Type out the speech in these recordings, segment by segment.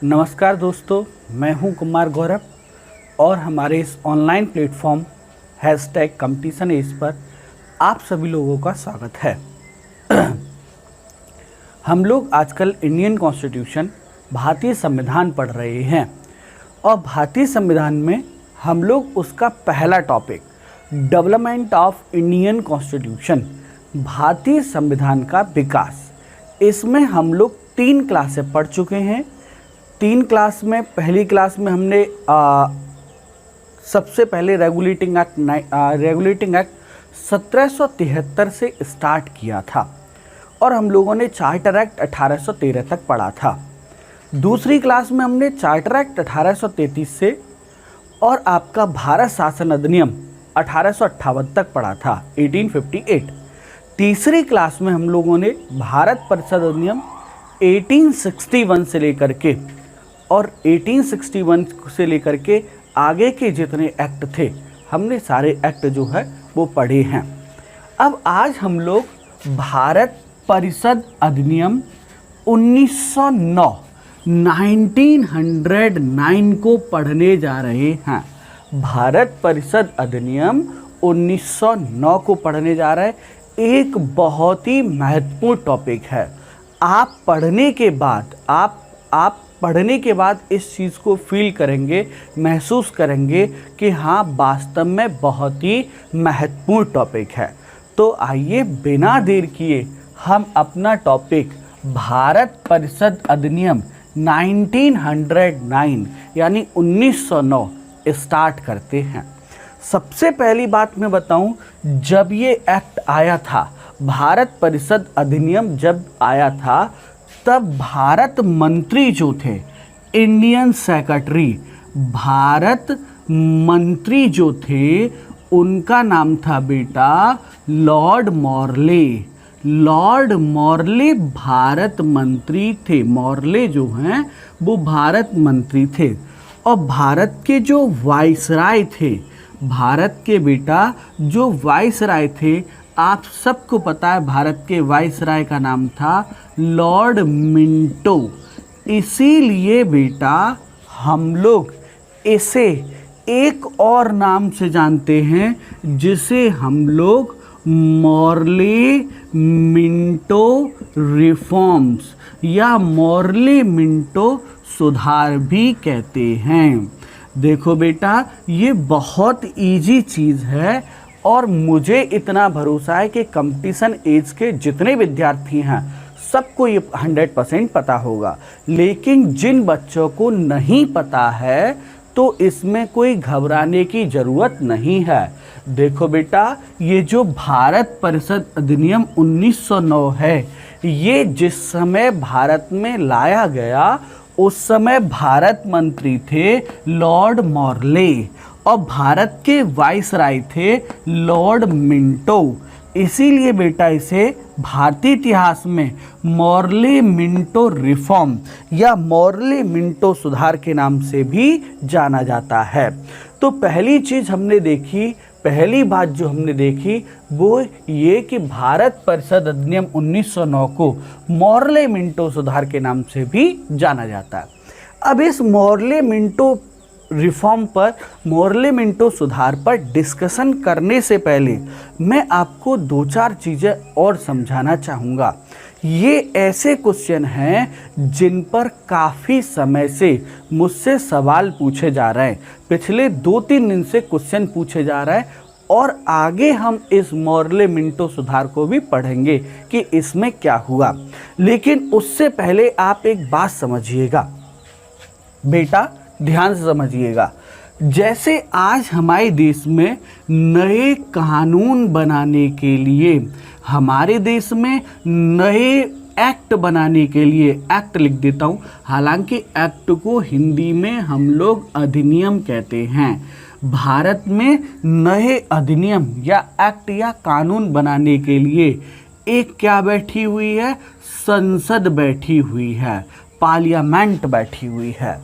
नमस्कार दोस्तों, मैं हूं कुमार गौरव और हमारे इस online platform #competition as per आप सभी लोगों का स्वागत है। हम लोग आजकल इंडियन कॉन्स्टिट्यूशन भारतीय संविधान पढ़ रहे हैं और भारतीय संविधान में हम लोग उसका पहला topic development of Indian constitution, भारतीय संविधान का विकास, इसमें हम लोग 3 क्लासें पढ़ चुके हैं। 3 क्लास में पहली क्लास में हमने सबसे पहले रेगुलेटिंग एक्ट 1773 से स्टार्ट किया था और हम लोगों ने चार्टर एक्ट 1813 तक पढ़ा था। दूसरी क्लास में हमने चार्टर एक्ट 1833 से और आपका भारत शासन अधिनियम 1858 तक पढ़ा था, 1858। तीसरी क्लास में हम लोगों ने भारत परिषद अधिनियम 1861 से लेकर के और 1861 से लेकर के आगे के जितने एक्ट थे, हमने सारे एक्ट जो है वो पढ़े हैं। अब आज हम लोग भारत परिषद अधिनियम 1909 को पढ़ने जा रहे हैं। भारत परिषद अधिनियम 1909 को पढ़ने जा रहे हैं। एक बहुत ही महत्वपूर्ण टॉपिक है। आप पढ़ने के बाद इस चीज़ को फील करेंगे, महसूस करेंगे कि हाँ, वास्तव में बहुत ही महत्वपूर्ण टॉपिक है। तो आइए बिना देर किए हम अपना टॉपिक भारत परिषद अधिनियम 1909 यानी 1909 स्टार्ट करते हैं। सबसे पहली बात मैं बताऊं, जब ये एक्ट आया था, भारत परिषद अधिनियम जब आया था, तब भारत मंत्री जो थे, इंडियन सेक्रेटरी, भारत मंत्री जो थे, उनका नाम था बेटा Lord Morley. Lord Morley Bharat मंत्री थे। मॉर्ले जो हैं वो भारत मंत्री थे और भारत के जो वाइसराय थे, भारत के बेटा जो वाइसराय थे, आप सबको पता है भारत के वाइसराय का नाम था लॉर्ड मिंटो। इसीलिए बेटा हम लोग इसे एक और नाम से जानते हैं, जिसे हम लोग मॉर्ले मिंटो रिफॉर्म्स या मॉर्ले मिंटो सुधार भी कहते हैं। देखो बेटा, ये बहुत इजी चीज़ है और मुझे इतना भरोसा है कि कंपटीशन एज के जितने विद्यार्थी हैं सबको ये 100% पता होगा। लेकिन जिन बच्चों को नहीं पता है तो इसमें कोई घबराने की ज़रूरत नहीं है। देखो बेटा, ये जो भारत परिषद अधिनियम 1909 है, ये जिस समय भारत में लाया गया उस समय भारत मंत्री थे लॉर्ड मॉर्ले और भारत के वाइसराय थे लॉर्ड मिंटो। इसीलिए बेटा इसे भारतीय इतिहास में मॉर्ले मिंटो रिफॉर्म या मॉर्ले मिंटो सुधार के नाम से भी जाना जाता है। तो पहली चीज़ हमने देखी, पहली बात जो हमने देखी वो ये कि भारत परिषद अधिनियम 1909 को मॉर्ले मिंटो सुधार के नाम से भी जाना जाता है। अब इस मॉर्ले मिंटो रिफॉर्म पर, मॉर्ले मिंटो सुधार पर डिस्कशन करने से पहले मैं आपको 2-4 चीज़ें और समझाना चाहूँगा। ये ऐसे क्वेश्चन हैं जिन पर काफ़ी समय से मुझसे सवाल पूछे जा रहे हैं। पिछले 2-3 दिन से क्वेश्चन पूछे जा रहे हैं और आगे हम इस मॉर्ले मिंटो सुधार को भी पढ़ेंगे कि इसमें क्या हुआ। लेकिन उससे पहले आप एक बात समझिएगा बेटा, ध्यान से समझिएगा। जैसे आज हमारे देश में नए कानून बनाने के लिए, हमारे देश में नए एक्ट बनाने के लिए, एक्ट लिख देता हूँ, हालांकि एक्ट को हिंदी में हम लोग अधिनियम कहते हैं। भारत में नए अधिनियम या एक्ट या कानून बनाने के लिए एक क्या बैठी हुई है, संसद बैठी हुई है, पार्लियामेंट बैठी हुई है।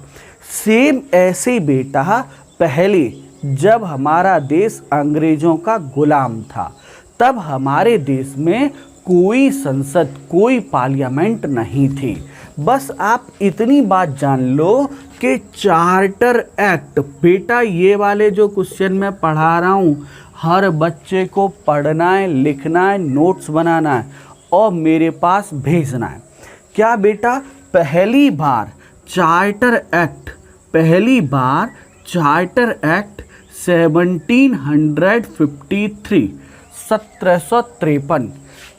सेम ऐसे बेटा पहले जब हमारा देश अंग्रेजों का गुलाम था, तब हमारे देश में कोई संसद, कोई पार्लियामेंट नहीं थी। बस आप इतनी बात जान लो कि चार्टर एक्ट, बेटा ये वाले जो क्वेश्चन मैं पढ़ा रहा हूँ हर बच्चे को पढ़ना है, लिखना है, नोट्स बनाना है और मेरे पास भेजना है। क्या बेटा, पहली बार चार्टर एक्ट 1753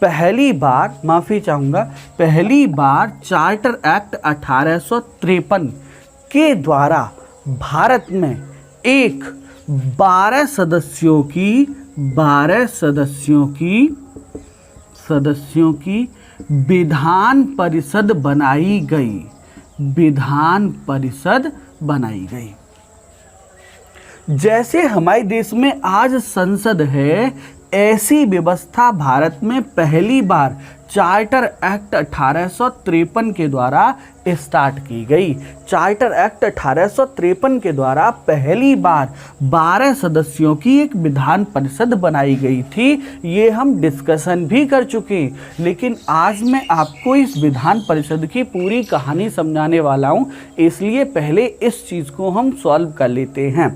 पहली बार, माफ़ी चाहूँगा, पहली बार चार्टर एक्ट 1853 के द्वारा भारत में एक 12 सदस्यों की विधान परिषद बनाई गई। विधान परिषद बनाई गई। जैसे हमारे देश में आज संसद है, ऐसी व्यवस्था भारत में पहली बार चार्टर एक्ट 1853 के द्वारा स्टार्ट की गई। चार्टर एक्ट 1853 के द्वारा पहली बार 12 सदस्यों की एक विधान परिषद बनाई गई थी। ये हम डिस्कशन भी कर चुके हैं, लेकिन आज मैं आपको इस विधान परिषद की पूरी कहानी समझाने वाला हूँ, इसलिए पहले इस चीज़ को हम सॉल्व कर लेते हैं।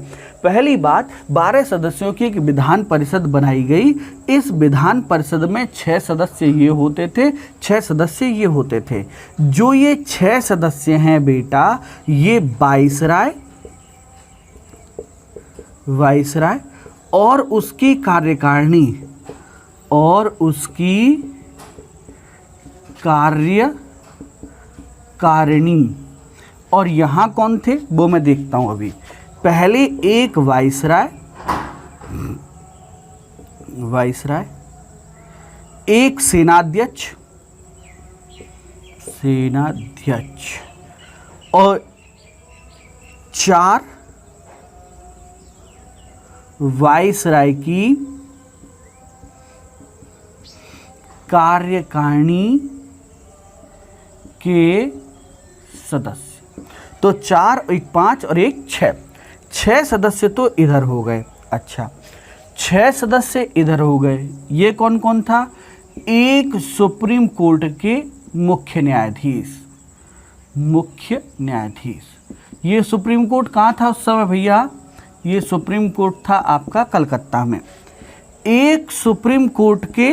पहली बात, 12 सदस्यों की एक विधान परिषद बनाई गई। इस विधान परिषद में 6 सदस्य ये होते थे, 6 सदस्य ये होते थे। जो ये 6 सदस्य हैं बेटा, ये वाइसराय और उसकी कार्यकारिणी और यहाँ कौन थे वो मैं देखता हूँ अभी। पहले एक वाइसराय, एक सेनाध्यक्ष और 4 वाइसराय की कार्यकारिणी के सदस्य। तो 4, एक 5 और एक 6 सदस्य तो इधर हो गए। अच्छा, 6 सदस्य इधर हो गए। ये कौन कौन था? एक सुप्रीम कोर्ट के मुख्य न्यायाधीश। ये सुप्रीम कोर्ट कहाँ था उस समय भैया? ये सुप्रीम कोर्ट था आपका कलकत्ता में। एक सुप्रीम कोर्ट के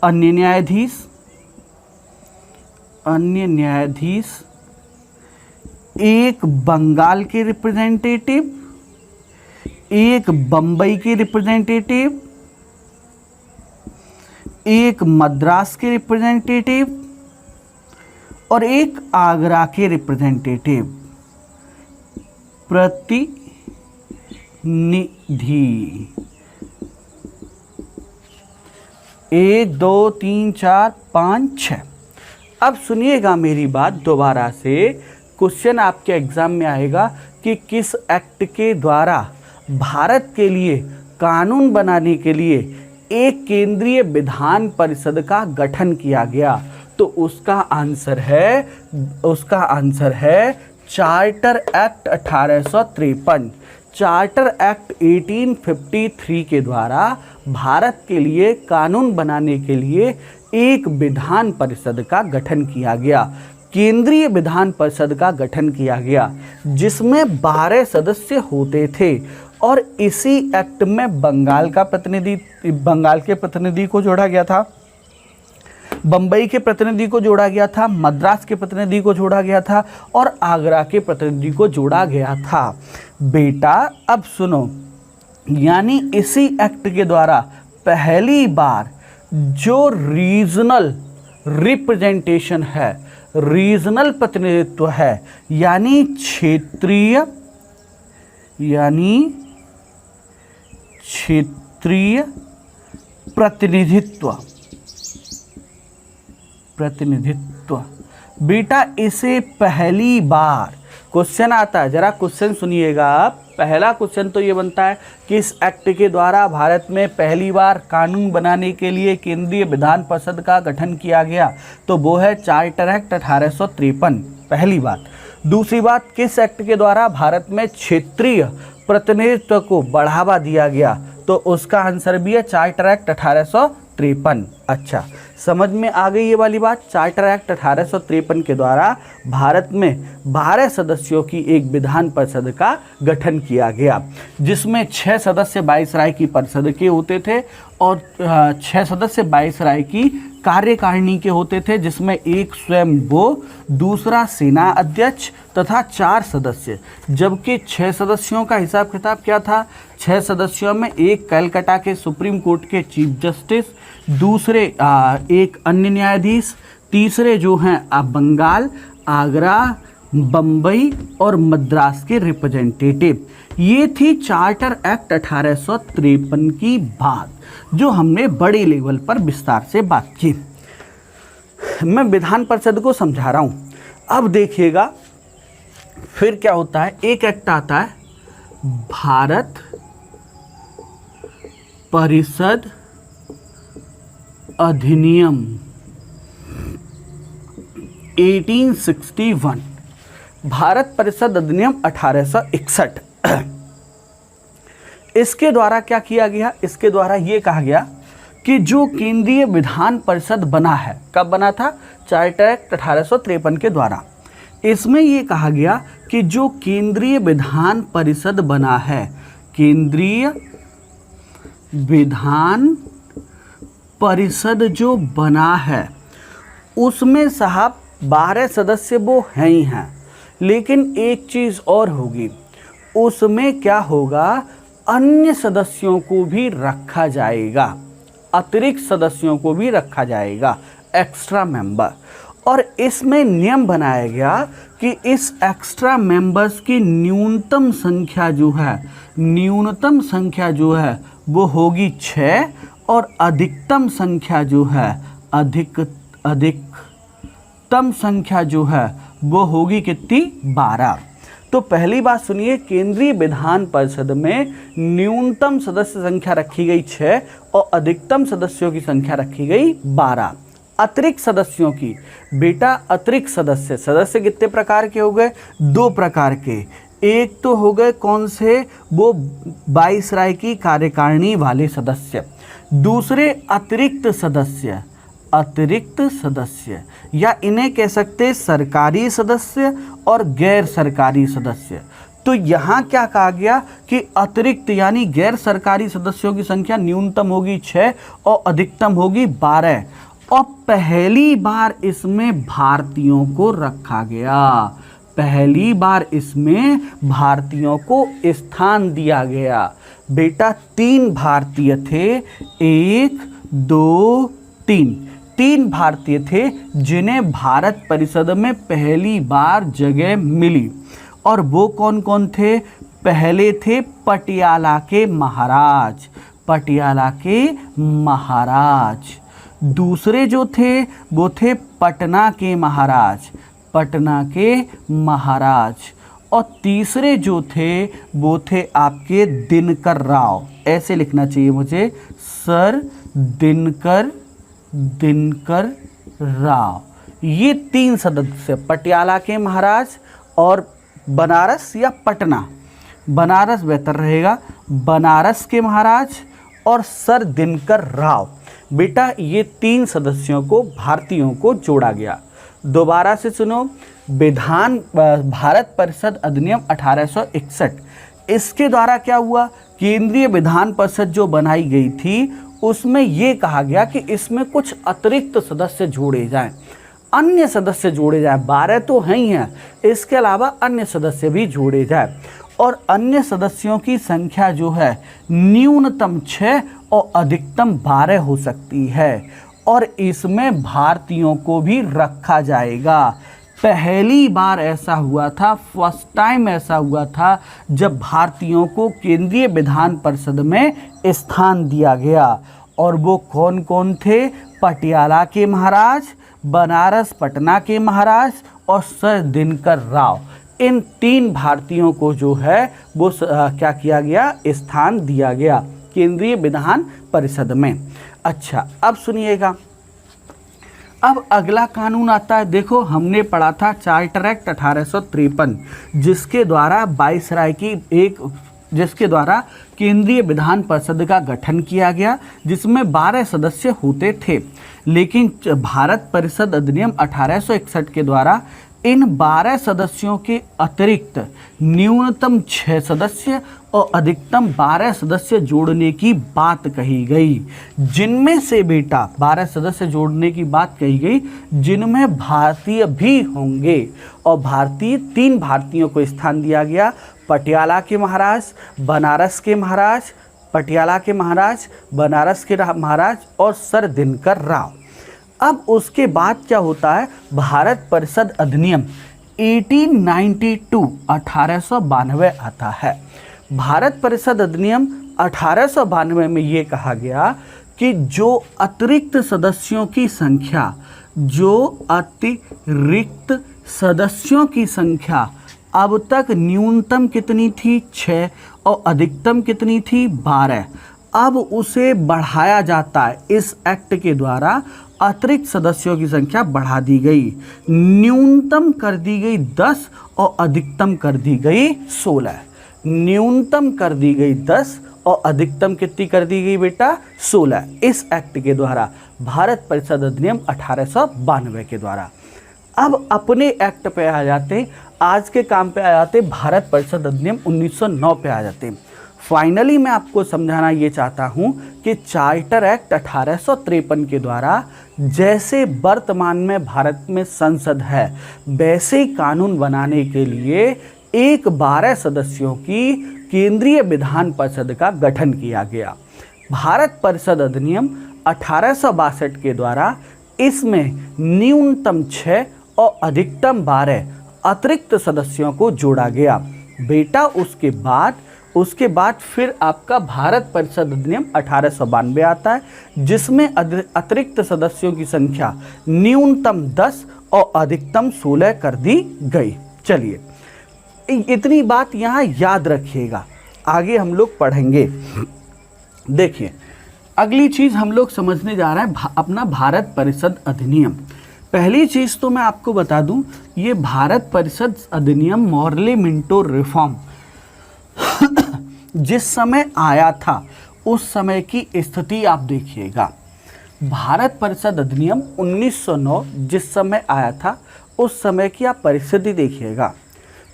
अन्य न्यायाधीश, एक बंगाल के रिप्रेजेंटेटिव, एक बम्बई के रिप्रेजेंटेटिव, एक मद्रास के रिप्रेजेंटेटिव और एक आगरा के रिप्रेजेंटेटिव। प्रतिनिधि 1 2 3 4 5 6। अब सुनिएगा मेरी बात दोबारा से। क्वेश्चन आपके एग्जाम में आएगा कि किस एक्ट के द्वारा भारत के लिए कानून बनाने के लिए एक केंद्रीय विधान परिषद का गठन किया गया? तो उसका आंसर है चार्टर एक्ट 1853। चार्टर एक्ट 1853 के द्वारा भारत के लिए कानून बनाने के लिए एक विधान परिषद का गठन किया गया, केंद्रीय विधान परिषद का गठन किया गया, जिसमें 12 सदस्य होते थे। और इसी एक्ट में बंगाल के प्रतिनिधि को जोड़ा गया था, बम्बई के प्रतिनिधि को जोड़ा गया था, मद्रास के प्रतिनिधि को जोड़ा गया था और आगरा के प्रतिनिधि को जोड़ा गया था। बेटा अब सुनो, यानी इसी एक्ट के द्वारा पहली बार जो रीजनल रिप्रेजेंटेशन है, रीजनल प्रतिनिधित्व है, यानी क्षेत्रीय प्रतिनिधित्व बेटा इसे पहली बार क्वेश्चन आता है। जरा क्वेश्चन सुनिएगा आप। पहला क्वेश्चन तो ये बनता है कि इस एक्ट के द्वारा भारत में पहली बार कानून बनाने के लिए केंद्रीय विधान परिषद का गठन किया गया, तो वो है चार्टर एक्ट 1853, पहली बात। दूसरी बात, किस एक्ट के द्वारा भारत में क्षेत्रीय प्रतिनिधित्व को बढ़ावा दिया गया, तो उसका आंसर भी है चार्टर एक्ट 1853। अच्छा, समझ में आ गई ये वाली बात। चार्टर एक्ट 1853 के द्वारा भारत में 12 सदस्यों की एक विधान परिषद का गठन किया गया, जिसमें 6 सदस्य वायसराय की परिषद के होते थे और 6 सदस्य वायसराय की कार्यकारिणी के होते थे, जिसमें एक स्वयं वो, दूसरा सेना अध्यक्ष तथा 4 सदस्य। जबकि 6 सदस्यों का हिसाब किताब क्या था? 6 सदस्यों में एक कलकत्ता के सुप्रीम कोर्ट के चीफ जस्टिस, दूसरे एक अन्य न्यायाधीश, तीसरे जो हैं बंगाल, आगरा, बम्बई और मद्रास के रिप्रेजेंटेटिव। ये थी चार्टर एक्ट 1853 की बात, जो हमने बड़े लेवल पर विस्तार से बात की। मैं विधान परिषद को समझा रहा हूँ। अब देखिएगा फिर क्या होता है। एक एक्ट आता है भारत परिषद अधिनियम 1861, भारत परिषद अधिनियम 1861। इसके द्वारा क्या किया गया? इसके द्वारा ये कहा गया कि जो केंद्रीय विधान परिषद बना है, कब बना था? चार्टर एक्ट 1853 के द्वारा। इसमें ये कहा गया कि जो केंद्रीय विधान परिषद बना है, केंद्रीय विधान परिषद जो बना है, उसमें साहब 12 सदस्य वो हैं ही हैं, लेकिन एक चीज़ और होगी, उसमें क्या होगा? अन्य सदस्यों को भी रखा जाएगा, अतिरिक्त सदस्यों को भी रखा जाएगा, एक्स्ट्रा मेंबर। और इसमें नियम बनाया गया कि इस एक्स्ट्रा मेंबर्स की न्यूनतम संख्या जो है वो होगी 6 और अधिकतम संख्या जो है अधिकतम संख्या जो है वो होगी कितनी? 12। तो पहली बात सुनिए, केंद्रीय विधान परिषद में न्यूनतम सदस्य संख्या रखी गई 6 और अधिकतम सदस्यों की संख्या रखी गई 12। अतिरिक्त सदस्यों की, बेटा अतिरिक्त सदस्य कितने प्रकार के हो गए? 2 प्रकार के। एक तो हो गए कौन से? वो वायसराय की कार्यकारिणी वाले सदस्य। दूसरे अतिरिक्त सदस्य या इन्हें कह सकते हैं सरकारी सदस्य और गैर सरकारी सदस्य। तो यहाँ क्या कहा गया कि अतिरिक्त यानी गैर सरकारी सदस्यों की संख्या न्यूनतम होगी 6 और अधिकतम होगी 12। और पहली बार इसमें भारतीयों को रखा गया, पहली बार इसमें भारतीयों को स्थान दिया गया। बेटा 3 भारतीय थे, 1 2 3 भारतीय थे जिन्हें भारत परिषद में पहली बार जगह मिली। और वो कौन कौन थे? पहले थे पटियाला के महाराज। दूसरे जो थे वो थे पटना के महाराज। और तीसरे जो थे वो थे आपके दिनकर राव। ऐसे लिखना चाहिए मुझे, सर दिनकर राव। ये 3 सदस्य, पटियाला के महाराज और बनारस या पटना, बनारस बेहतर रहेगा, बनारस के महाराज और सर दिनकर राव। बेटा ये 3 सदस्यों को, भारतीयों को जोड़ा गया। दोबारा से सुनो, भारत परिषद अधिनियम 1861, इसके द्वारा क्या हुआ? केंद्रीय विधान परिषद जो बनाई गई थी उसमें ये कहा गया कि इसमें कुछ अतिरिक्त सदस्य जोड़े जाएं, अन्य सदस्य जोड़े जाएं। 12 तो हैं ही हैं, इसके अलावा अन्य सदस्य भी जोड़े जाएं। और अन्य सदस्यों की संख्या जो है न्यूनतम 6 और अधिकतम 12 हो सकती है। और इसमें भारतीयों को भी रखा जाएगा। पहली बार ऐसा हुआ था, फर्स्ट टाइम ऐसा हुआ था जब भारतीयों को केंद्रीय विधान परिषद में स्थान दिया गया। और वो कौन कौन थे? पटियाला के महाराज, बनारस पटना के महाराज और सर दिनकर राव। इन 3 भारतीयों को जो है वो क्या किया गया? स्थान दिया गया केंद्रीय विधान परिषद में। अच्छा, अब सुनिएगा, अब अगला कानून आता है। देखो हमने पढ़ा था चार्टर एक्ट 1853, जिसके द्वारा वायसराय की एक जिसके द्वारा केंद्रीय विधान परिषद का गठन किया गया, जिसमें 12 सदस्य होते थे। लेकिन भारत परिषद अधिनियम 1861 के द्वारा इन 12 सदस्यों के अतिरिक्त न्यूनतम 6 सदस्य और अधिकतम 12 सदस्य जोड़ने की बात कही गई, जिनमें से बेटा 12 सदस्य जोड़ने की बात कही गई, जिनमें भारतीय भी होंगे। और भारतीय 3 भारतीयों को स्थान दिया गया, पटियाला के महाराज, बनारस के महाराज, पटियाला के महाराज, बनारस के महाराज और सर दिनकर राव। अब उसके बाद क्या होता है, भारत परिषद अधिनियम 1892 आता है। भारत परिषद अधिनियम 1892 में ये कहा गया कि जो अतिरिक्त सदस्यों की संख्या अब तक न्यूनतम कितनी थी 6 और अधिकतम कितनी थी 12, अब उसे बढ़ाया जाता है। इस एक्ट के द्वारा अतिरिक्त सदस्यों की संख्या बढ़ा दी गई, न्यूनतम कर दी गई 10 और अधिकतम कर दी गई 16। न्यूनतम कर दी गई 10 और अधिकतम कितनी कर दी गई बेटा 16, इस एक्ट के द्वारा, भारत परिषद अधिनियम 1892 के द्वारा। अब अपने एक्ट पे आ जाते, आज के काम पे आ जाते, भारत परिषद अधिनियम 1909 पे आ जाते। फाइनली मैं आपको समझाना ये चाहता हूँ कि चार्टर एक्ट 1853 के द्वारा जैसे वर्तमान में भारत में संसद है, वैसे ही कानून बनाने के लिए एक 12 सदस्यों की केंद्रीय विधान परिषद का गठन किया गया। भारत परिषद अधिनियम 1862 के द्वारा इसमें न्यूनतम 6 और अधिकतम 12 अतिरिक्त सदस्यों को जोड़ा गया। बेटा उसके बाद फिर आपका भारत परिषद अधिनियम 1892 आता है, जिसमें अतिरिक्त सदस्यों की संख्या न्यूनतम 10 और अधिकतम 16 कर दी गई। चलिए, इतनी बात यहाँ याद रखिएगा, आगे हम लोग पढ़ेंगे। देखिए, अगली चीज़ हम लोग समझने जा रहे हैं अपना भारत परिषद अधिनियम। पहली चीज़ तो मैं आपको बता दूं, ये भारत परिषद अधिनियम मॉर्ले मिंटो रिफॉर्म जिस समय आया था उस समय की स्थिति आप देखिएगा। भारत परिषद अधिनियम 1909 जिस समय आया था उस समय की आप परिस्थिति देखिएगा।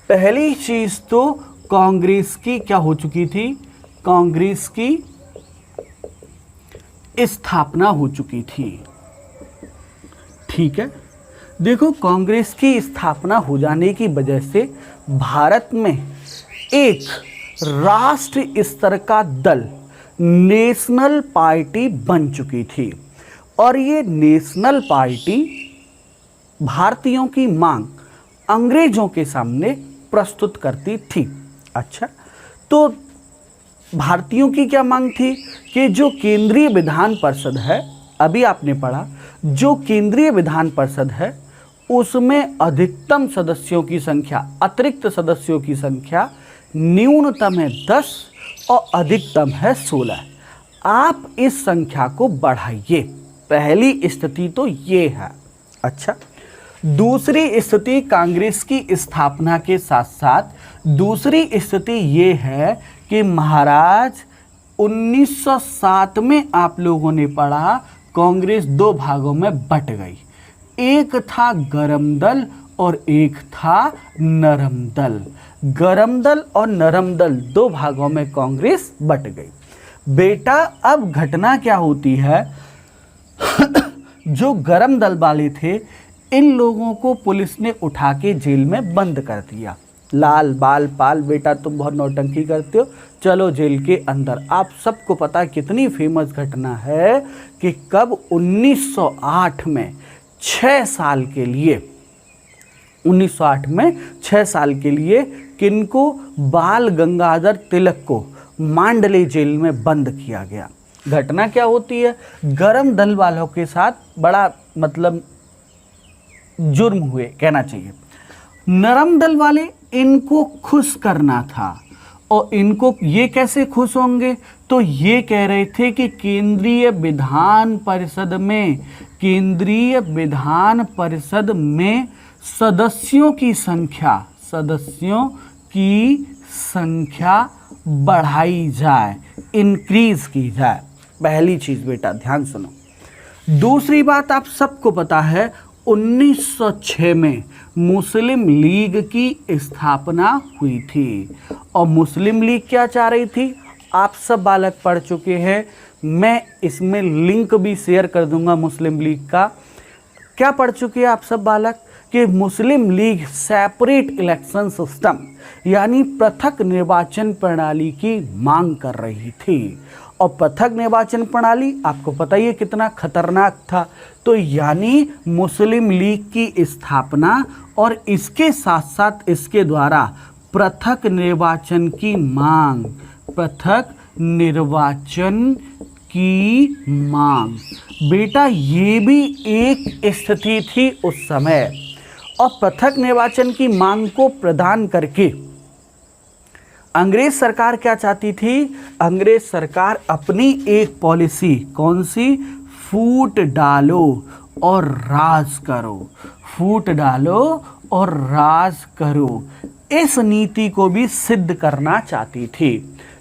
पहली चीज़ तो कांग्रेस की क्या हो चुकी थी, कांग्रेस की स्थापना हो चुकी थी। ठीक है, देखो, कांग्रेस की स्थापना हो जाने की वजह से भारत में एक राष्ट्र स्तर का दल नेशनल पार्टी बन चुकी थी, और ये नेशनल पार्टी भारतीयों की मांग अंग्रेजों के सामने प्रस्तुत करती थी। अच्छा, तो भारतीयों की क्या मांग थी कि जो केंद्रीय विधान परिषद है, अभी आपने पढ़ा, जो केंद्रीय विधान परिषद है उसमें अधिकतम सदस्यों की संख्या, अतिरिक्त सदस्यों की संख्या न्यूनतम है 10 और अधिकतम है 16। आप इस संख्या को बढ़ाइए। पहली स्थिति तो ये है। अच्छा, दूसरी स्थिति कांग्रेस की स्थापना के साथ साथ दूसरी स्थिति ये है कि महाराज 1907 में आप लोगों ने पढ़ा, कांग्रेस 2 भागों में बट गई। एक था गरम दल और एक था नरम दल। गरम दल और नरम दल 2 भागों में कांग्रेस बट गई। बेटा, अब घटना क्या होती है जो गरम दल वाले थे, इन लोगों को पुलिस ने उठा के जेल में बंद कर दिया। लाल बाल पाल, बेटा तुम बहुत नौटंकी करते हो, चलो जेल के अंदर। आप सबको पता है कितनी फेमस घटना है कि कब 1908 में 6 साल के लिए 1908 में 6 साल के लिए किनको, बाल गंगाधर तिलक को मांडले जेल में बंद किया गया। घटना क्या होती है, गरम दल वालों के साथ बड़ा मतलब जुर्म हुए कहना चाहिए। नरम दल वाले इनको खुश करना था, और इनको ये कैसे खुश होंगे, तो ये कह रहे थे कि केंद्रीय विधान परिषद में सदस्यों की संख्या बढ़ाई जाए, इंक्रीज की जाए। पहली चीज बेटा ध्यान सुनो। दूसरी बात आप सबको पता है 1906 में मुस्लिम लीग की स्थापना हुई थी। और मुस्लिम लीग क्या चाह रही थी, आप सब बालक पढ़ चुके हैं, मैं इसमें लिंक भी शेयर कर दूंगा मुस्लिम लीग का। क्या पढ़ चुके हैं आप सब बालक कि मुस्लिम लीग सेपरेट इलेक्शन सिस्टम यानी पृथक निर्वाचन प्रणाली की मांग कर रही थी। और पृथक निर्वाचन प्रणाली आपको पता ही है कितना खतरनाक था। तो यानी मुस्लिम लीग की स्थापना और इसके साथ साथ इसके द्वारा पृथक निर्वाचन की मांग, पृथक निर्वाचन की मांग बेटा ये भी एक स्थिति थी उस समय। और पृथक निर्वाचन की मांग को प्रदान करके अंग्रेज सरकार क्या चाहती थी, अंग्रेज सरकार अपनी एक पॉलिसी, कौन सी, फूट डालो और राज करो, फूट डालो और राज करो, इस नीति को भी सिद्ध करना चाहती थी।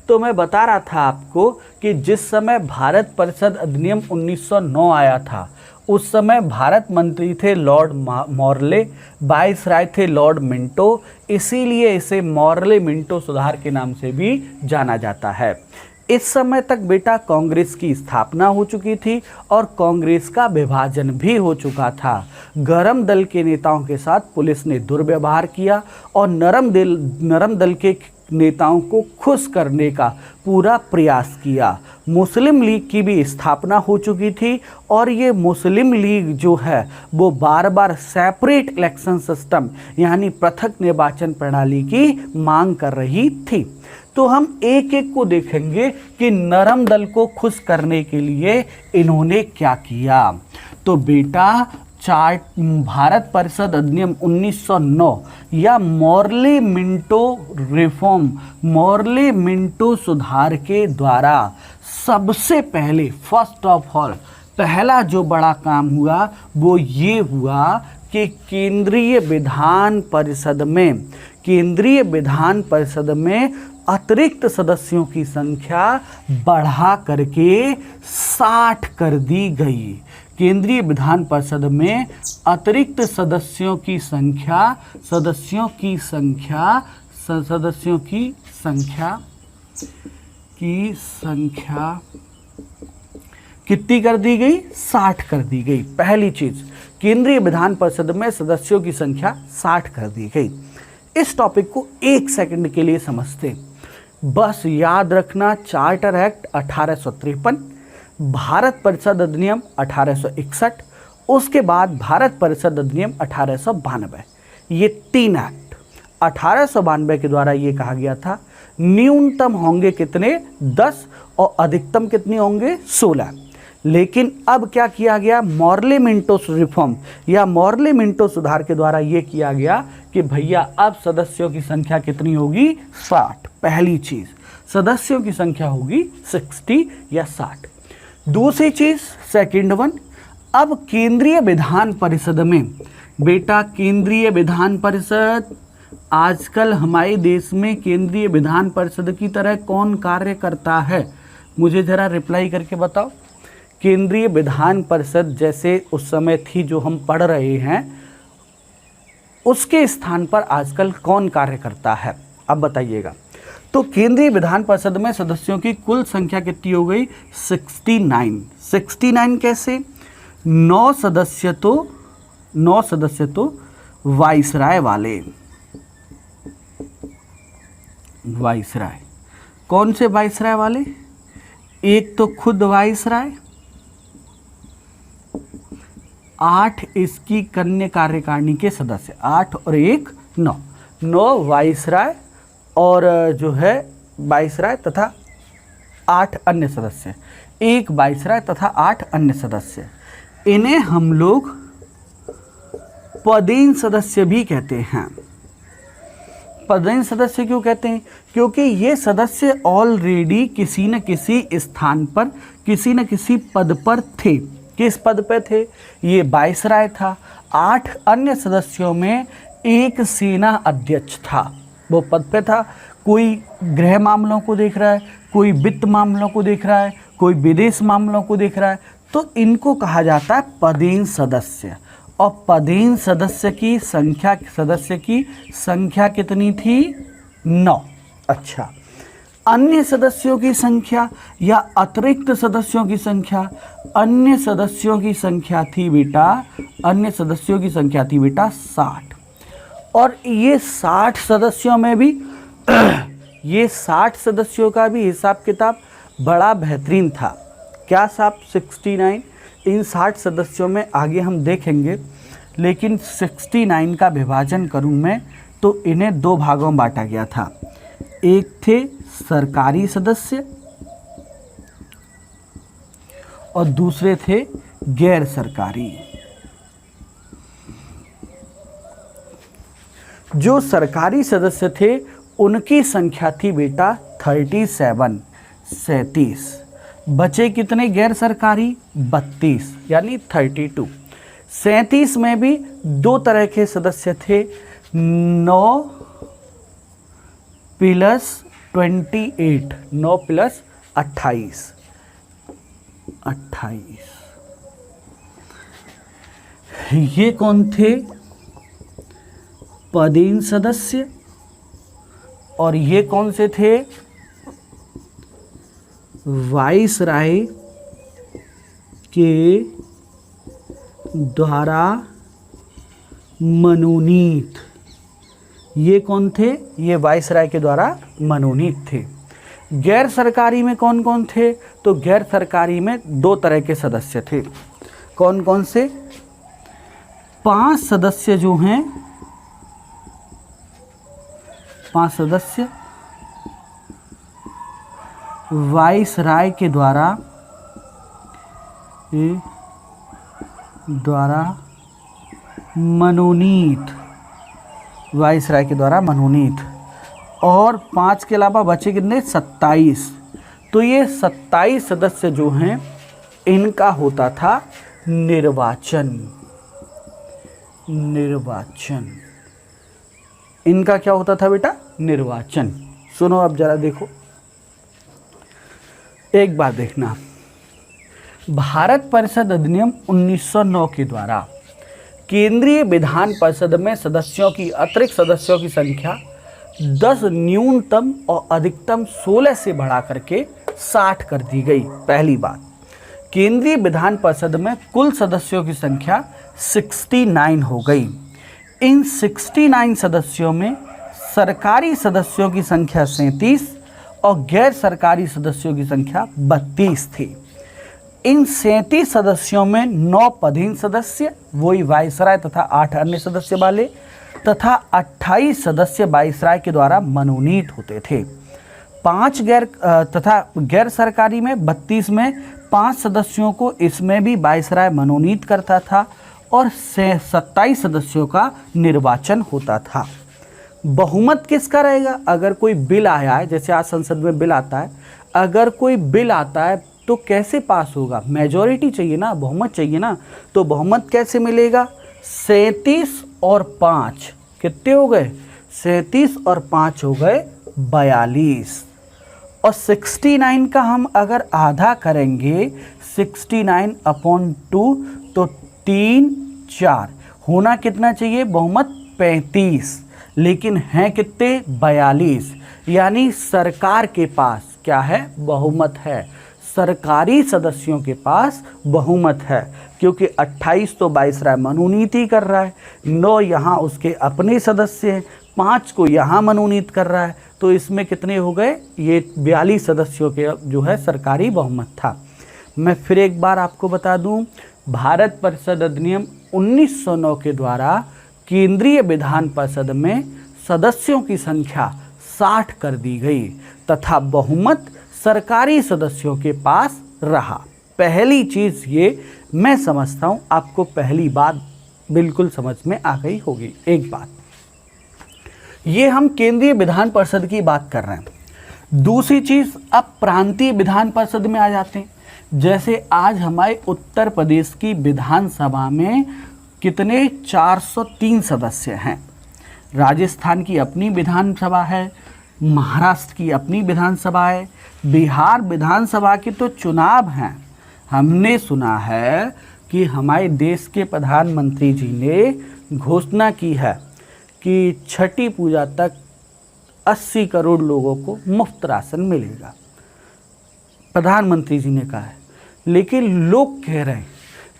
तो मैं बता रहा था आपको कि जिस समय भारत परिषद अधिनियम 1909 आया था उस समय भारत मंत्री थे लॉर्ड मॉर्ले, वाइसराय थे लॉर्ड मिंटो, इसीलिए इसे मॉर्ले मिंटो सुधार के नाम से भी जाना जाता है। इस समय तक बेटा कांग्रेस की स्थापना हो चुकी थी और कांग्रेस का विभाजन भी हो चुका था। गरम दल के नेताओं के साथ पुलिस ने दुर्व्यवहार किया और नरम दल के नेताओं को खुश करने का पूरा प्रयास किया। मुस्लिम लीग की भी स्थापना हो चुकी थी और ये मुस्लिम लीग जो है वो बार बार सेपरेट इलेक्शन सिस्टम यानी पृथक निर्वाचन प्रणाली की मांग कर रही थी। तो हम एक एक को देखेंगे कि नरम दल को खुश करने के लिए इन्होंने क्या किया। तो बेटा भारत परिषद अधिनियम 1909 या Morley Minto reform, Morley Minto सुधार के द्वारा सबसे पहले फर्स्ट ऑफ ऑल पहला जो बड़ा काम हुआ वो ये हुआ कि केंद्रीय विधान परिषद में अतिरिक्त सदस्यों की संख्या बढ़ा करके 60 कर दी गई। केंद्रीय विधान परिषद में अतिरिक्त सदस्यों की संख्या कितनी कर दी गई, 60 कर दी गई। पहली चीज, केंद्रीय विधान परिषद में सदस्यों की संख्या 60 कर दी गई। इस टॉपिक को एक सेकंड के लिए समझते, बस याद रखना चार्टर एक्ट 1853, भारत परिषद अधिनियम 1861, उसके बाद भारत परिषद अधिनियम 1892, ये 3 एक्ट। 1892 के द्वारा ये कहा गया था न्यूनतम होंगे कितने, 10 और अधिकतम कितने होंगे, 16। लेकिन अब क्या किया गया, मॉर्ले मिंटो रिफॉर्म या मॉर्ले मिंटो सुधार के द्वारा ये किया गया कि भैया अब सदस्यों की संख्या कितनी होगी, 60। पहली चीज, सदस्यों की संख्या होगी 60 या 60। दूसरी चीज, सेकंड वन, अब केंद्रीय विधान परिषद में बेटा, केंद्रीय विधान परिषद आजकल हमारे देश में केंद्रीय विधान परिषद की तरह कौन कार्य करता है, मुझे जरा रिप्लाई करके बताओ। केंद्रीय विधान परिषद जैसे उस समय थी जो हम पढ़ रहे हैं, उसके स्थान पर आजकल कौन कार्य करता है, अब बताइएगा। तो केंद्रीय विधान परिषद में सदस्यों की कुल संख्या कितनी हो गई, 69। 69 कैसे, 9 सदस्य तो वाइसराय वाले, वाइसराय कौन से वाइसराय वाले, एक तो खुद वाइसराय, 8 इसकी कन्या कार्यकारिणी के सदस्य, 8 और 1 9 वाइसराय और जो है वाइसराय तथा 8 अन्य सदस्य, 1 वाइसराय तथा 8 अन्य सदस्य। इन्हें हम लोग पदेन सदस्य भी कहते हैं। पदेन सदस्य क्यों कहते हैं, क्योंकि ये सदस्य ऑलरेडी किसी न किसी स्थान पर, किसी न किसी पद पर थे। किस पद पे थे, ये वाइसराय था। 8 अन्य सदस्यों में एक सेना अध्यक्ष था, वो पद पे था। कोई गृह मामलों को देख रहा है, कोई वित्त मामलों को देख रहा है, कोई विदेश मामलों को देख रहा है, तो इनको कहा जाता है पदेन सदस्य। और पदेन सदस्य की संख्या कितनी थी? 9। अच्छा, अन्य सदस्यों की संख्या या अतिरिक्त सदस्यों की संख्या, अन्य सदस्यों की संख्या थी बेटा 60। और ये 60 सदस्यों में भी ये 60 सदस्यों का भी हिसाब किताब बड़ा बेहतरीन था। क्या साहब? 69। इन 60 सदस्यों में आगे हम देखेंगे, लेकिन 69 का विभाजन करूं मैं तो इन्हें 2 भागों में बांटा गया था। एक थे सरकारी सदस्य और दूसरे थे गैर सरकारी। जो सरकारी सदस्य थे उनकी संख्या थी बेटा 37। बचे कितने गैर सरकारी? 32, यानी 32। 37 में भी 2 तरह के सदस्य थे, 9 + 28, 9 + 28। ये कौन थे? पदेन सदस्य। और ये कौन से थे? वाइसराय के द्वारा मनोनीत। ये कौन थे? ये वाइसराय के द्वारा मनोनीत थे। गैर सरकारी में कौन कौन थे? तो गैर सरकारी में 2 तरह के सदस्य थे। कौन कौन से? 5 सदस्य जो हैं, 5 सदस्य वाइसराय के द्वारा मनोनीत, वाइसराय के द्वारा मनोनीत। और 5 के अलावा बचे कितने? 27। तो ये 27 सदस्य जो हैं इनका होता था निर्वाचन। इनका क्या होता था बेटा? निर्वाचन। सुनो अब जरा देखो, एक बार देखना। भारत परिषद अधिनियम 1909 के द्वारा केंद्रीय विधान परिषद में सदस्यों की, अतिरिक्त सदस्यों की संख्या 10 न्यूनतम और अधिकतम 16 से बढ़ा करके 60 कर दी गई। पहली बात, केंद्रीय विधान परिषद में कुल सदस्यों की संख्या 69 हो गई। इन 69 सदस्यों में सरकारी सदस्यों की संख्या 37 और गैर सरकारी सदस्यों की संख्या 32 थी। इन 37 सदस्यों में 9 पदेन सदस्य, वही वाइसराय तथा 8 अन्य सदस्य वाले, तथा 28 सदस्य वाइसराय के द्वारा मनोनीत होते थे। 5 गैर सरकारी में 32 में 5 सदस्यों को इसमें भी वाइसराय मनोनीत करता था और 27 सदस्यों का निर्वाचन होता था। बहुमत किसका रहेगा? अगर कोई बिल आया है, जैसे आज संसद में बिल आता है, अगर कोई बिल आता है तो कैसे पास होगा? मेजॉरिटी चाहिए ना, बहुमत चाहिए ना। तो बहुमत कैसे मिलेगा? 37 और 5 कितने हो गए? 37 और 5 हो गए 42। और 69 का हम अगर आधा करेंगे 69/2 तो 3 4 होना कितना चाहिए? बहुमत 35, लेकिन हैं कितने? 42। यानी सरकार के पास क्या है? बहुमत है। सरकारी सदस्यों के पास बहुमत है, क्योंकि 28 तो वाइसराय मनोनीत ही कर रहा है, 9 यहाँ उसके अपने सदस्य हैं, 5 को यहाँ मनोनीत कर रहा है, तो इसमें कितने हो गए? ये 42 सदस्यों के जो है सरकारी बहुमत था। मैं फिर एक बार आपको बता दूं, भारत परिषद अधिनियम 1909 के द्वारा केंद्रीय विधान परिषद में सदस्यों की संख्या 60 कर दी गई तथा बहुमत सरकारी सदस्यों के पास रहा। पहली चीज़ ये मैं समझता हूँ आपको पहली बात बिल्कुल समझ में आ गई होगी। एक बात, ये हम केंद्रीय विधान परिषद की बात कर रहे हैं। दूसरी चीज़, अब प्रांतीय विधान परिषद में आ जाते हैं। जैसे आज हमारे उत्तर प्रदेश की विधानसभा में कितने? 403 सदस्य हैं। राजस्थान की अपनी विधानसभा है, महाराष्ट्र की अपनी विधानसभा है, बिहार विधानसभा के तो चुनाव हैं। हमने सुना है कि हमारे देश के प्रधानमंत्री जी ने घोषणा की है कि छठी पूजा तक 80 करोड़ लोगों को मुफ्त राशन मिलेगा, प्रधानमंत्री जी ने कहा है। लेकिन लोग कह रहे हैं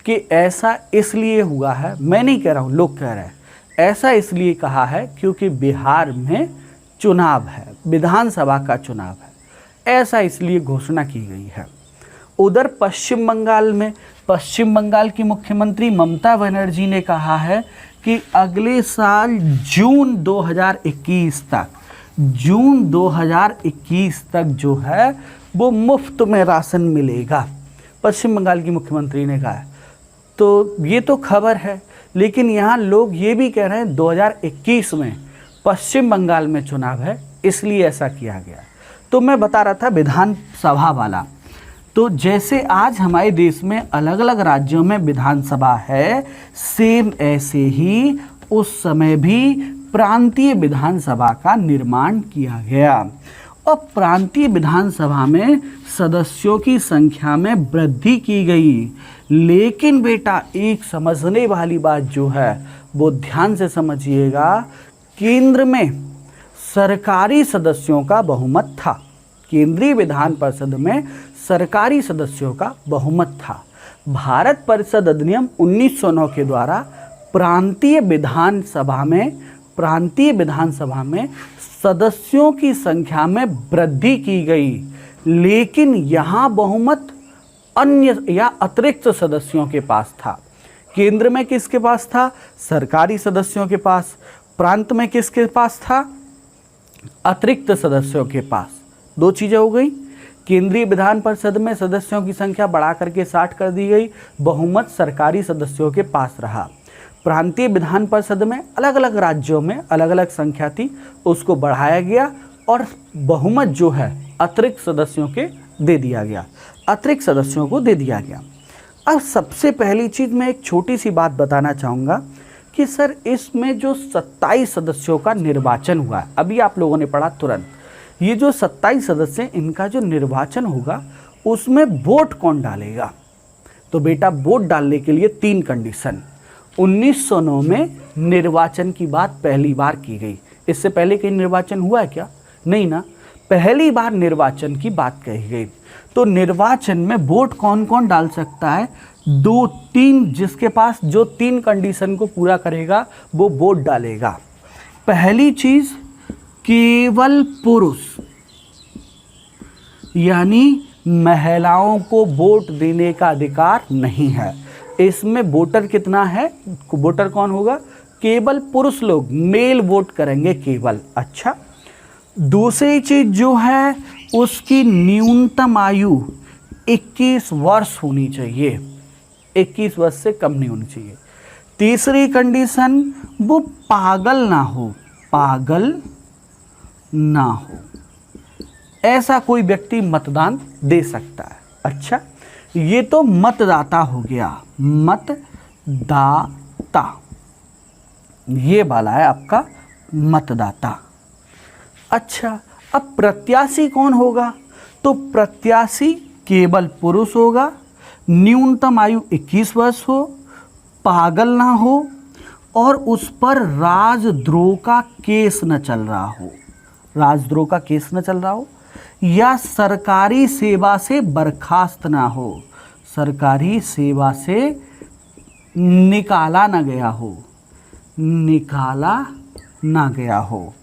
कि ऐसा इसलिए हुआ है, मैं नहीं कह रहा हूँ, लोग कह रहे हैं ऐसा इसलिए कहा है क्योंकि बिहार में चुनाव है, विधानसभा का चुनाव है, ऐसा इसलिए घोषणा की गई है। उधर पश्चिम बंगाल की मुख्यमंत्री ममता बनर्जी ने कहा है कि अगले साल जून 2021 तक जो है वो मुफ्त में राशन मिलेगा, पश्चिम बंगाल की मुख्यमंत्री ने कहा है। तो ये तो खबर है, लेकिन यहाँ लोग ये भी कह रहे हैं 2021 में पश्चिम बंगाल में चुनाव है, इसलिए ऐसा किया गया। तो मैं बता रहा था विधानसभा वाला, तो जैसे आज हमारे देश में अलग अलग राज्यों में विधानसभा है, सेम ऐसे ही उस समय भी प्रांतीय विधानसभा का निर्माण किया गया। और प्रांतीय विधानसभा में सदस्यों की संख्या में वृद्धि की गई। लेकिन बेटा एक समझने वाली बात जो है वो ध्यान से समझिएगा, केंद्र में सरकारी सदस्यों का बहुमत था, केंद्रीय विधान परिषद में सरकारी सदस्यों का बहुमत था। भारत परिषद अधिनियम 1909 के द्वारा प्रांतीय विधानसभा में सदस्यों की संख्या में वृद्धि की गई, लेकिन यहाँ बहुमत अन्य या अतिरिक्त सदस्यों के पास था। केंद्र में किसके पास था? सरकारी सदस्यों के पास। प्रांत में किसके पास था? अतिरिक्त सदस्यों के पास। दो चीज़ें हो गई। केंद्रीय विधान परिषद में सदस्यों की संख्या बढ़ा करके 60 कर दी गई, बहुमत सरकारी सदस्यों के पास रहा। प्रांतीय विधान परिषद में अलग अलग राज्यों में अलग अलग संख्या थी, उसको बढ़ाया गया और बहुमत जो है अतिरिक्त सदस्यों को दे दिया गया। अब सबसे पहली चीज़ मैं एक छोटी सी बात बताना चाहूँगा कि सर इसमें जो 27 सदस्यों का निर्वाचन हुआ है, अभी आप लोगों ने पढ़ा तुरंत, ये जो 27 सदस्य हैं इनका जो निर्वाचन होगा उसमें वोट कौन डालेगा? तो बेटा वोट डालने के लिए 3 कंडीशन। 1909 में निर्वाचन की बात पहली बार की गई। इससे पहले कहीं निर्वाचन हुआ है क्या? नहीं ना, पहली बार निर्वाचन की बात कही गई। तो निर्वाचन में वोट कौन कौन डाल सकता है? 2-3, जिसके पास जो 3 कंडीशन को पूरा करेगा वो वोट डालेगा। पहली चीज, केवल पुरुष, यानी महिलाओं को वोट देने का अधिकार नहीं है। इसमें वोटर कितना है? वोटर कौन होगा? केवल पुरुष लोग, मेल वोट करेंगे केवल। अच्छा, दूसरी चीज जो है उसकी न्यूनतम आयु 21 वर्ष होनी चाहिए, 21 वर्ष से कम नहीं होनी चाहिए। तीसरी कंडीशन, वो पागल ना हो, ऐसा कोई व्यक्ति मतदान दे सकता है। अच्छा, ये तो मतदाता हो गया, मतदाता, ये वाला है आपका मतदाता। अच्छा, अब प्रत्याशी कौन होगा? तो प्रत्याशी केवल पुरुष होगा, न्यूनतम आयु 21 वर्ष हो, पागल ना हो और उस पर राजद्रोह का केस न चल रहा हो, या सरकारी सेवा से बर्खास्त ना हो, सरकारी सेवा से निकाला ना गया हो।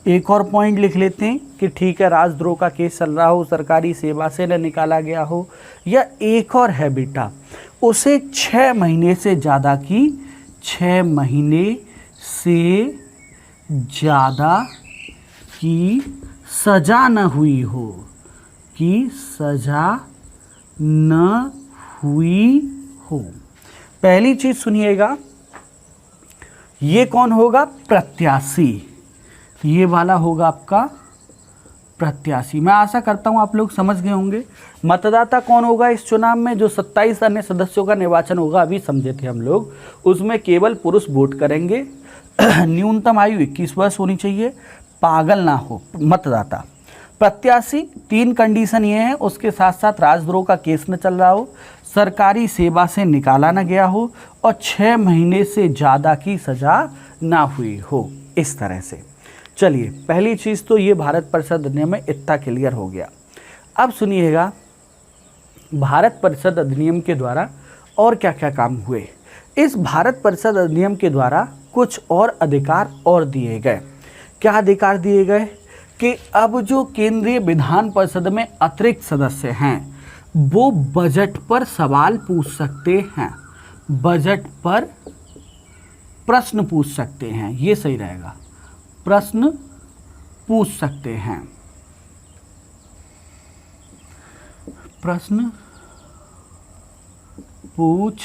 एक और पॉइंट लिख लेते हैं कि ठीक है, राजद्रोह का केस चल रहा हो, सरकारी सेवा से न निकाला गया हो। या एक और है बेटा, उसे 6 महीने से ज़्यादा की सजा न हुई हो, पहली चीज सुनिएगा, ये कौन होगा? प्रत्याशी, ये वाला होगा आपका प्रत्याशी। मैं आशा करता हूं आप लोग समझ गए होंगे। मतदाता कौन होगा इस चुनाव में? जो 27 अन्य सदस्यों का निर्वाचन होगा, अभी समझे थे हम लोग, उसमें केवल पुरुष वोट करेंगे, न्यूनतम आयु 21 वर्ष होनी चाहिए, पागल ना हो मतदाता। प्रत्याशी, 3 कंडीशन ये है, उसके साथ साथ राजद्रोह का केस न चल रहा हो, सरकारी सेवा से निकाला न गया हो और 6 महीने से ज़्यादा की सज़ा ना हुई हो। इस तरह से चलिए, पहली चीज़ तो ये भारत परिषद अधिनियम में इतना क्लियर हो गया। अब सुनिएगा भारत परिषद अधिनियम के द्वारा और क्या क्या काम हुए। इस भारत परिषद अधिनियम के द्वारा कुछ और अधिकार और दिए गए। क्या अधिकार दिए गए कि अब जो केंद्रीय विधान परिषद में अतिरिक्त सदस्य हैं वो बजट पर सवाल पूछ सकते हैं, बजट पर प्रश्न पूछ सकते हैं, ये सही रहेगा, प्रश्न पूछ सकते हैं, प्रश्न पूछ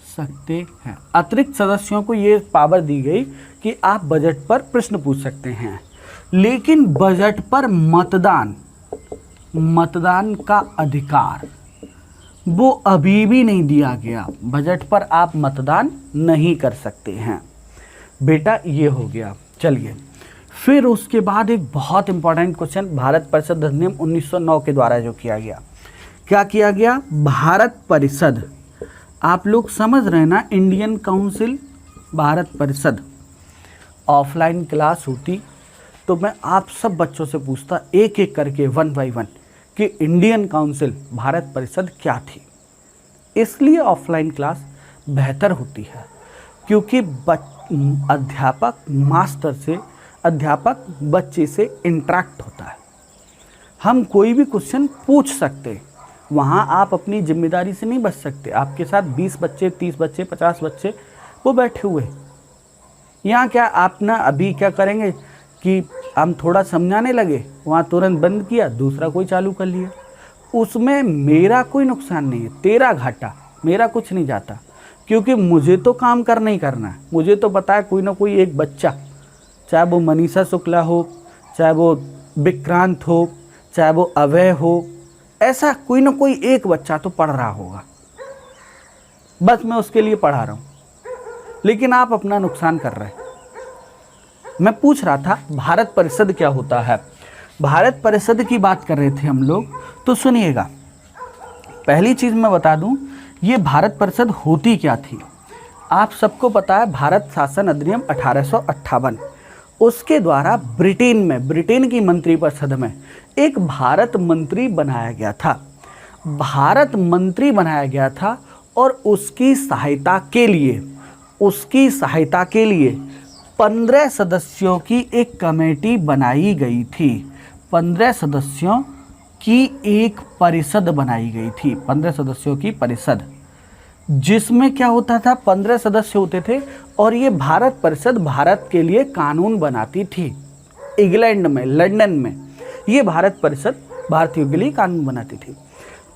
सकते हैं। अतिरिक्त सदस्यों को ये पावर दी गई कि आप बजट पर प्रश्न पूछ सकते हैं, लेकिन बजट पर मतदान का अधिकार वो अभी भी नहीं दिया गया। बजट पर आप मतदान नहीं कर सकते हैं बेटा, ये हो गया। चलिए, फिर उसके बाद एक बहुत इंपॉर्टेंट क्वेश्चन भारत परिषद अधिनियम 1909 के द्वारा जो किया गया। क्या किया गया? भारत परिषद, आप लोग समझ रहे हैं ना, इंडियन काउंसिल, भारत परिषद। ऑफलाइन क्लास होती तो मैं आप सब बच्चों से पूछता एक एक करके 1 बाय 1 कि इंडियन काउंसिल, भारत परिषद क्या थी। इसलिए ऑफलाइन क्लास बेहतर होती है क्योंकि अध्यापक बच्चे से इंटरेक्ट होता है। हम कोई भी क्वेश्चन पूछ सकते, वहाँ आप अपनी जिम्मेदारी से नहीं बच सकते। आपके साथ 20 बच्चे, 30 बच्चे, 50 बच्चे वो बैठे हुए। यहाँ क्या आप ना अभी क्या करेंगे कि हम थोड़ा समझाने लगे, वहाँ तुरंत बंद किया, दूसरा कोई चालू कर लिया। उसमें मेरा कोई नुकसान नहीं है, तेरा घाटा, मेरा कुछ नहीं जाता, क्योंकि मुझे तो काम करना ही करना है। मुझे तो पता है कोई ना कोई एक बच्चा, चाहे वो मनीषा शुक्ला हो, चाहे वो विक्रांत हो, चाहे वो अभय हो, ऐसा कोई ना कोई एक बच्चा तो पढ़ रहा होगा, बस मैं उसके लिए पढ़ा रहा हूँ। लेकिन आप अपना नुकसान कर रहे हैं। मैं पूछ रहा था भारत परिषद क्या होता है। भारत परिषद की बात कर रहे थे हम लोग, तो सुनिएगा। पहली चीज़ मैं बता दूं, ये भारत परिषद होती क्या थी। आप सबको पता है भारत शासन अधिनियम 1858, उसके द्वारा ब्रिटेन की मंत्रिपरिषद में एक भारत मंत्री बनाया गया था। भारत मंत्री बनाया गया था और उसकी सहायता के लिए 15 सदस्यों की एक कमेटी बनाई गई थी। 15 सदस्यों की एक परिषद बनाई गई थी, 15 सदस्यों की परिषद, जिसमें क्या होता था, 15 सदस्य होते थे और ये भारत परिषद भारत के लिए कानून बनाती थी। इंग्लैंड में, लंदन में ये भारत परिषद भारतीयों के लिए कानून बनाती थी।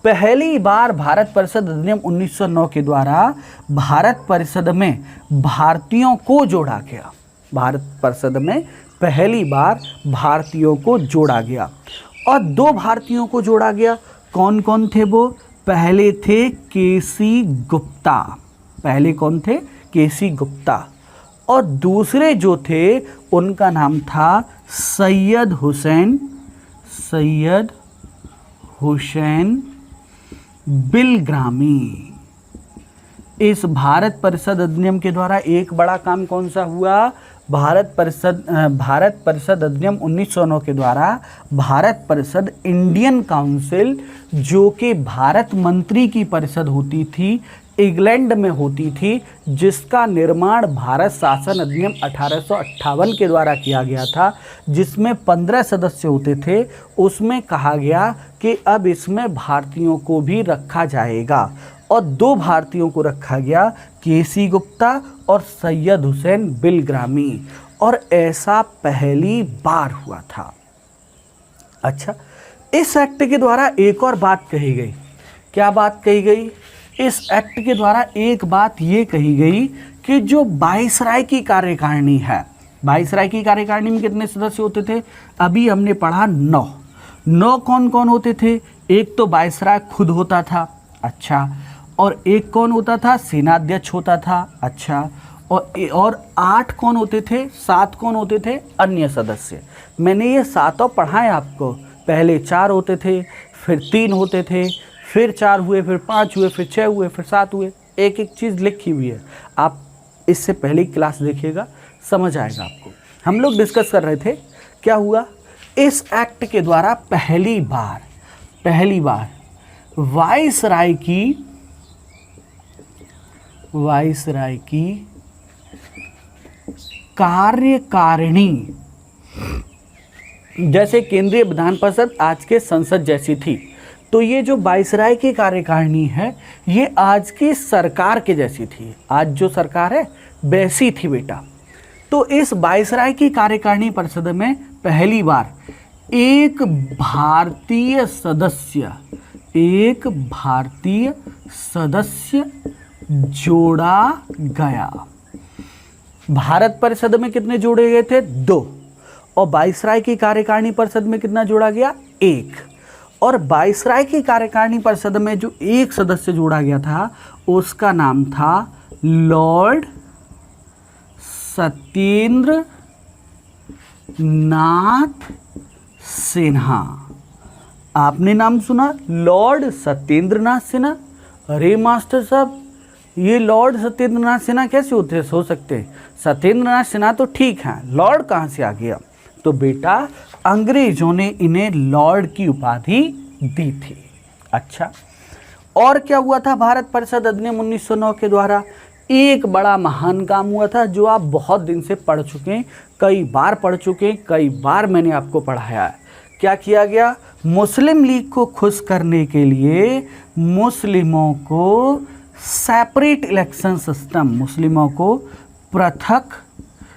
पहली बार भारत परिषद अधिनियम 1909 के द्वारा भारत परिषद में भारतीयों को जोड़ा गया। भारत परिषद में पहली बार भारतीयों को जोड़ा गया और 2 भारतीयों को जोड़ा गया। कौन कौन थे वो? पहले थे केसी गुप्ता। पहले कौन थे? केसी गुप्ता। और दूसरे जो थे उनका नाम था सैयद हुसैन बिलग्रामी। इस भारत परिषद अधिनियम के द्वारा एक बड़ा काम कौन सा हुआ? भारत परिषद अधिनियम 1909 के द्वारा भारत परिषद, इंडियन काउंसिल, जो कि भारत मंत्री की परिषद होती थी, इंग्लैंड में होती थी, जिसका निर्माण भारत शासन अधिनियम 1858 के द्वारा किया गया था, जिसमें 15 सदस्य होते थे। उसमें कहा गया कि अब इसमें भारतीयों को भी रखा जाएगा और 2 भारतीयों को रखा गया, केसी गुप्ता और सैयद हुसैन बिलग्रामी। और ऐसा पहली बार हुआ था। अच्छा, इस एक्ट के द्वारा एक और बात कही गई। क्या बात कही गई? इस एक्ट के द्वारा एक बात ये कही गई कि जो वाइसराय की कार्यकारिणी है, वाइसराय की कार्यकारिणी में कितने सदस्य होते थे? अभी हमने पढ़ा 9 कौन कौन होते थे? एक तो वाइसराय खुद होता था, अच्छा, और एक कौन होता था? सेनाध्यक्ष होता था, अच्छा, और 8 कौन होते थे, 7 कौन होते थे, अन्य सदस्य। मैंने ये 7 पढ़ाए आपको। पहले 4 होते थे, फिर 3 होते थे, फिर 4 हुए, फिर 5 हुए, फिर 6 हुए, फिर 7 हुए। एक एक चीज़ लिखी हुई है, आप इससे पहले क्लास देखिएगा, समझ आएगा आपको। हम लोग डिस्कस कर रहे थे क्या हुआ, इस एक्ट के द्वारा पहली बार वाइसराय की कार्यकारिणी, जैसे केंद्रीय विधान परिषद आज के संसद जैसी थी, तो ये जो वाइसराय की कार्यकारिणी है ये आज की सरकार के जैसी थी। आज जो सरकार है वैसी थी बेटा। तो इस वाइसराय की कार्यकारिणी परिषद में पहली बार एक भारतीय सदस्य जोड़ा गया। भारत परिषद में कितने जोड़े गए थे, 2, और वाइसराय की कार्यकारिणी परिषद में कितना जोड़ा गया, 1। और वाइसराय की कार्यकारिणी परिषद में जो एक सदस्य जोड़ा गया था उसका नाम था लॉर्ड सत्येंद्र नाथ सिन्हा। आपने नाम सुना, लॉर्ड सत्येंद्र नाथ सिन्हा। अरे मास्टर साहब, ये लॉर्ड सत्येंद्र नाथ सिन्हा कैसे हो सकते? सत्येंद्र नाथ सिन्हा तो ठीक है, लॉर्ड कहाँ से आ गया? तो बेटा अंग्रेजों ने इन्हें लॉर्ड की उपाधि दी थी। अच्छा, और क्या हुआ था भारत परिषद अधिनियम 1909 के द्वारा? एक बड़ा महान काम हुआ था जो आप बहुत दिन से पढ़ चुके हैं, कई बार पढ़ चुके हैं, कई बार मैंने आपको पढ़ाया है। क्या किया गया? मुस्लिम लीग को खुश करने के लिए मुस्लिमों को सेपरेट इलेक्शन सिस्टम, मुस्लिमों को पृथक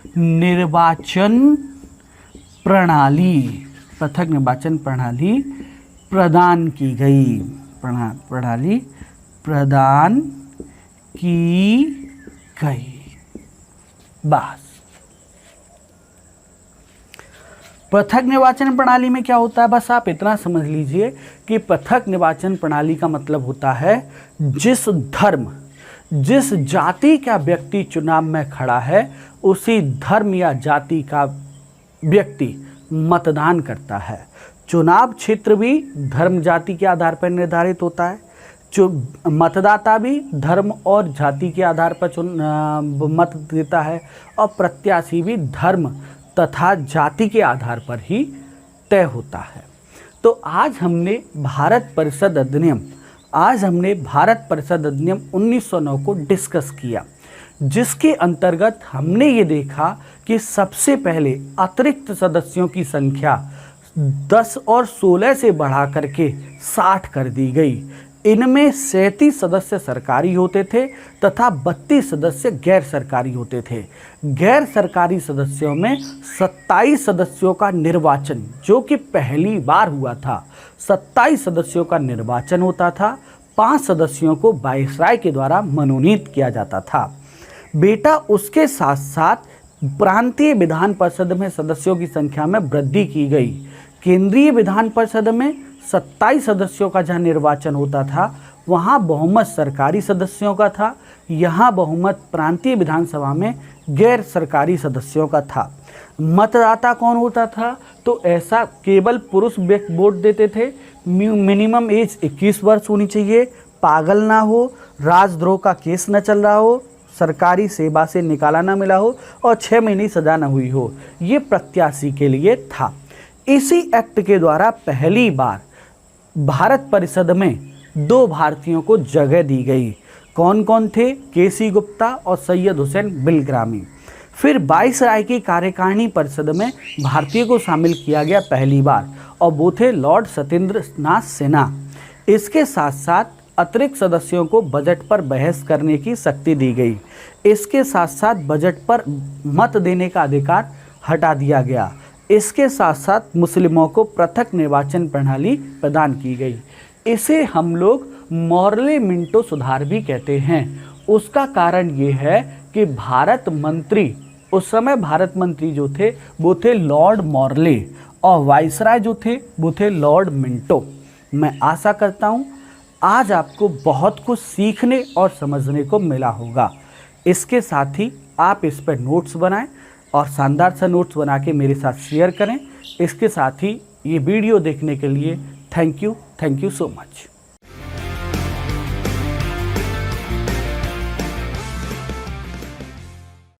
निर्वाचन प्रणाली प्रदान की गई। प्रणाली प्रदान की गई। बस पृथक निर्वाचन प्रणाली में क्या होता है, बस आप इतना समझ लीजिए कि पृथक निर्वाचन प्रणाली का मतलब होता है जिस धर्म, जिस जाति का व्यक्ति चुनाव में खड़ा है उसी धर्म या जाति का व्यक्ति मतदान करता है। चुनाव क्षेत्र भी धर्म जाति के आधार पर निर्धारित होता है। जो मतदाता भी धर्म और जाति के आधार पर मत देता है, और प्रत्याशी भी धर्म तथा जाति के आधार पर ही तय होता है। तो आज हमने भारत परिषद अधिनियम 1909 को डिस्कस किया, जिसके अंतर्गत हमने ये देखा कि सबसे पहले अतिरिक्त सदस्यों की संख्या 10 और 16 से बढ़ा करके 60 कर दी गई। इनमें 37 सदस्य सरकारी होते थे तथा 32 सदस्य गैर सरकारी होते थे। गैर सरकारी सदस्यों में 27 सदस्यों का निर्वाचन, जो कि पहली बार हुआ था, 27 सदस्यों का निर्वाचन होता था। 5 सदस्यों को वाइसराय के द्वारा मनोनीत किया जाता था। बेटा उसके साथ साथ प्रांतीय विधान परिषद में सदस्यों की संख्या में वृद्धि की गई। केंद्रीय विधान परिषद में 27 सदस्यों का जहाँ निर्वाचन होता था वहाँ बहुमत सरकारी सदस्यों का था, यहाँ बहुमत प्रांतीय विधानसभा में गैर सरकारी सदस्यों का था। मतदाता कौन होता था? तो ऐसा केवल पुरुष व्यक्ति वोट देते थे। मिनिमम एज 21 वर्ष होनी चाहिए, पागल ना हो, राजद्रोह का केस न चल रहा हो, सरकारी सेवा से निकाला ना मिला हो और 6 महीने सजा न हुई हो। ये प्रत्याशी के लिए था। इसी एक्ट के द्वारा पहली बार भारत परिषद में 2 भारतीयों को जगह दी गई। कौन कौन थे? केसी गुप्ता और सैयद हुसैन बिलग्रामी। फिर वाइसराय की कार्यकारिणी परिषद में भारतीय को शामिल किया गया पहली बार, और वो थे लॉर्ड सत्येंद्र नाथ सिन्हा। इसके साथ साथ अतिरिक्त सदस्यों को बजट पर बहस करने की शक्ति दी गई। इसके साथ साथ बजट पर मत देने का अधिकार हटा दिया गया। इसके साथ साथ मुस्लिमों को पृथक निर्वाचन प्रणाली प्रदान की गई। इसे हम लोग मॉर्ले मिंटो सुधार भी कहते हैं। उसका कारण ये है कि भारत मंत्री, उस समय भारत मंत्री जो थे वो थे लॉर्ड मॉर्ले, और वाइसराय जो थे वो थे लॉर्ड मिंटो। मैं आशा करता हूँ आज आपको बहुत कुछ सीखने और समझने को मिला होगा। इसके साथ ही आप इस पर नोट्स बनाएं और शानदार सा नोट्स बना के मेरे साथ शेयर करें। इसके साथ ही ये वीडियो देखने के लिए थैंक यू सो मच।